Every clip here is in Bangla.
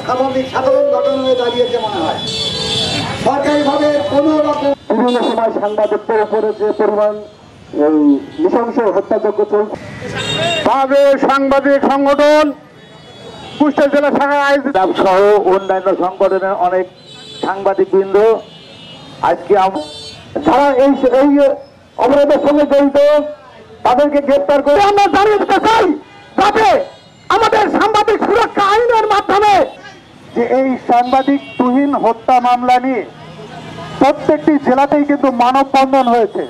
স্বাভাবিক সাধারণ ঘটনা হয়ে দাঁড়িয়েছে মনে হয়। সরকারিভাবে কোনো রকম বিভিন্ন সময় সাংবাদিকদের উপরে যে পরিমাণ নৃশংস হত্যাযজ্ঞ চলছে, তবে সাংবাদিক সংগঠন কুষ্টিয়া জেলা শাখা আয়োজিত সহ অন্যান্য সংগঠনের অনেক সাংবাদিক বৃন্দ আজকে যারা এই অবরোধের সঙ্গে জড়িত তাদেরকে গ্রেপ্তার করে আমরা জানিয়ে দিতে চাই, যাতে আমাদের সাংবাদিক সুরক্ষা আইনের মাধ্যমে যে এই সাংবাদিক তুহিন হত্যা মামলা নিয়ে প্রত্যেকটি জেলাতেই কিন্তু মানববন্ধন হয়েছে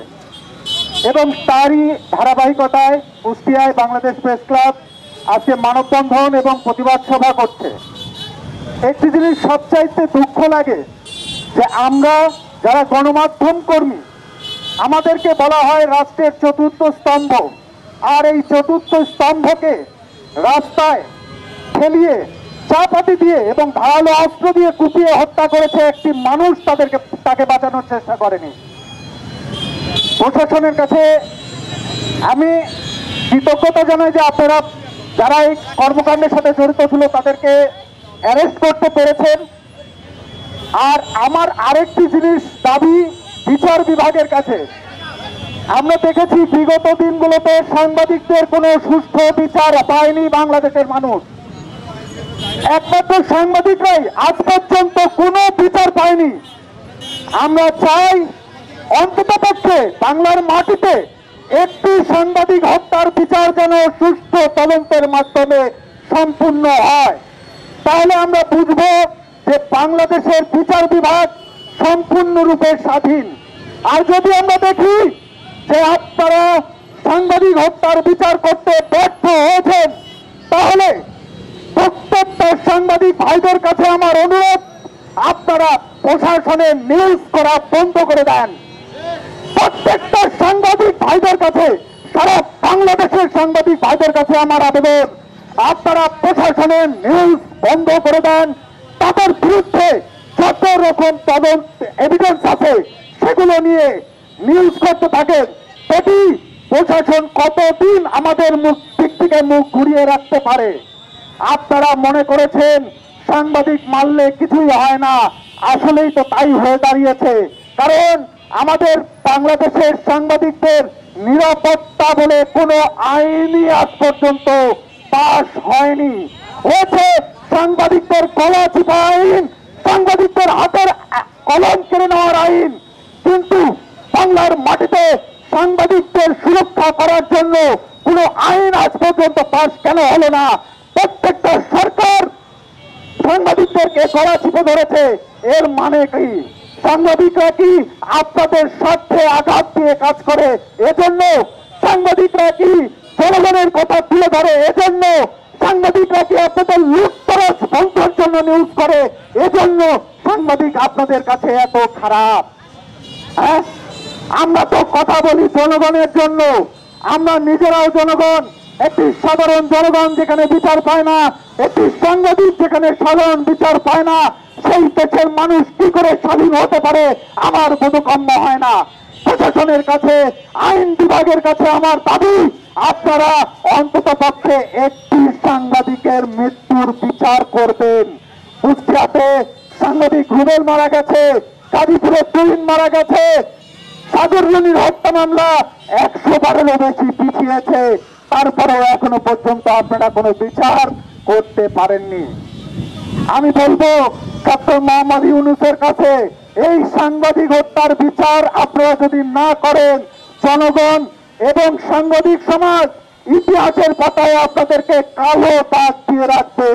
এবং তারই ধারাবাহিকতায় কুষ্টিয়ায় বাংলাদেশ প্রেস ক্লাব আজকে মানববন্ধন এবং প্রতিবাদ সভা করছে। একটি জিনিস সবচাইতে দুঃখ লাগে যে আমরা যারা গণমাধ্যম কর্মী, আমাদেরকে বলা হয় রাষ্ট্রের চতুর্থ স্তম্ভ, আর এই চতুর্থ স্তম্ভকে রাস্তায় ফেলিয়ে চাপাতি দিয়ে এবং ধারালো অস্ত্র দিয়ে কুপিয়ে হত্যা করেছে একটি মানুষ, তাকে বাঁচানোর চেষ্টা করেনি। প্রশাসনের কাছে আমি কৃতজ্ঞতা জানাই যে আপনারা যারা এই কর্মকাণ্ডের সাথে জড়িত ছিল তাদেরকে অ্যারেস্ট করতে পেরেছেন। আর আমার আরেকটি জিনিস দাবি বিচার বিভাগের কাছে, আমরা দেখেছি বিগত দিনগুলোতে সাংবাদিকদের কোনো সুষ্ঠু বিচার পায়নি বাংলাদেশের মানুষ। একমাত্র সাংবাদিকরাই আজ পর্যন্ত কোনো বিচার পায়নি। আমরা চাই অন্ততপক্ষে বাংলার মাটিতে একটি সাংবাদিক হত্যার বিচার যেন সুষ্ঠু তদন্তের মাধ্যমে সম্পূর্ণ হয়, তাহলে আমরা বুঝব যে বাংলাদেশের বিচার বিভাগ সম্পূর্ণরূপে স্বাধীন। আর যদি আমরা দেখি যে আপনারা সাংবাদিক হত্যার বিচার করতে ব্যর্থ হয়েছেন, তাহলে প্রত্যেকটা সাংবাদিক ভাইদের কাছে আমার অনুরোধ, আপনারা প্রশাসনের নিউজ করা বন্ধ করে দেন। প্রত্যেকটা সাংবাদিক ভাইদের কাছে, সারা বাংলাদেশের সাংবাদিক ভাইদের কাছে আমার আবেদন, আপনারা প্রশাসনের নিউজ বন্ধ করে দেন। তাদের বিরুদ্ধে যত রকম তদন্ত এভিডেন্স আছে সেগুলো নিয়ে নিউজ করতে থাকেন। এটি প্রশাসন কতদিন আমাদের দিক থেকে মুখ ঘুরিয়ে রাখতে পারে? আপনারা মনে করেছেন সাংবাদিক মারলে কিছুই হয় না, আসলেই তো তাই হয়ে দাঁড়িয়েছে। কারণ আমাদের বাংলাদেশের সাংবাদিকদের নিরাপত্তা বলে কোনো আইনই আজ পর্যন্ত পাশ হয়নি। হয়েছে সাংবাদিকদের গলা চিপা আইন, সাংবাদিকদের হাতের কলম কেড়ে নেওয়ার আইন, কিন্তু বাংলার মাটিতে সাংবাদিকদের সুরক্ষা করার জন্য কোনো আইন আজ পর্যন্ত পাশ কেন হলো না? প্রত্যেকটা সরকার সাংবাদিকদেরকে গলা চিপে ধরেছে। এর মানে কি? সাংবাদিকরা কি আপনাদের স্বার্থে আঘাত দিয়ে কাজ করে এজন্য? সাংবাদিকরা কি জনগণের কথা তুলে ধরে এজন্য? সাংবাদিকরা কি আপনাদের লুটতরাজ বন্ধের জন্য নিউজ করে এজন্য সাংবাদিক আপনাদের কাছে এত খারাপ? হ্যাঁ, আমরা তো কথা বলি জনগণের জন্য, আমরা নিজেরাও জনগণ। একটি সাধারণ জনগণ যেখানে বিচার পায় না, একটি সাংবাদিক যেখানে সাধারণ বিচার পায় না, সেই দেশের মানুষ কি করে স্বাধীন হতে পারে আমার বোধগম্য হয় না। প্রশাসনের কাছে, আইন বিভাগের কাছে আমার দাবি, আপনারা অন্তত পক্ষে একটি সাংবাদিকের মৃত্যুর বিচার করবেন। কুষ্টিয়াতে সাংবাদিক রুবেল মারা গেছে, গাজীপুরে তুহিন মারা গেছে, সাগররুনির হত্যা মামলা 100বারেরও বেশি পিছিয়েছে, তারপরেও এখনো পর্যন্ত আপনারা কোনো বিচার করতে পারেননি। আমি বলবো ডক্টর মোহাম্মদ ইউনূসের কাছে, এই সাংবাদিক হত্যার বিচার আপনারা যদি না করেন, জনগণ এবং সাংবাদিক সমাজ ইতিহাসের পাতায় আপনাদেরকে কালো দাগ দিয়ে রাখবে।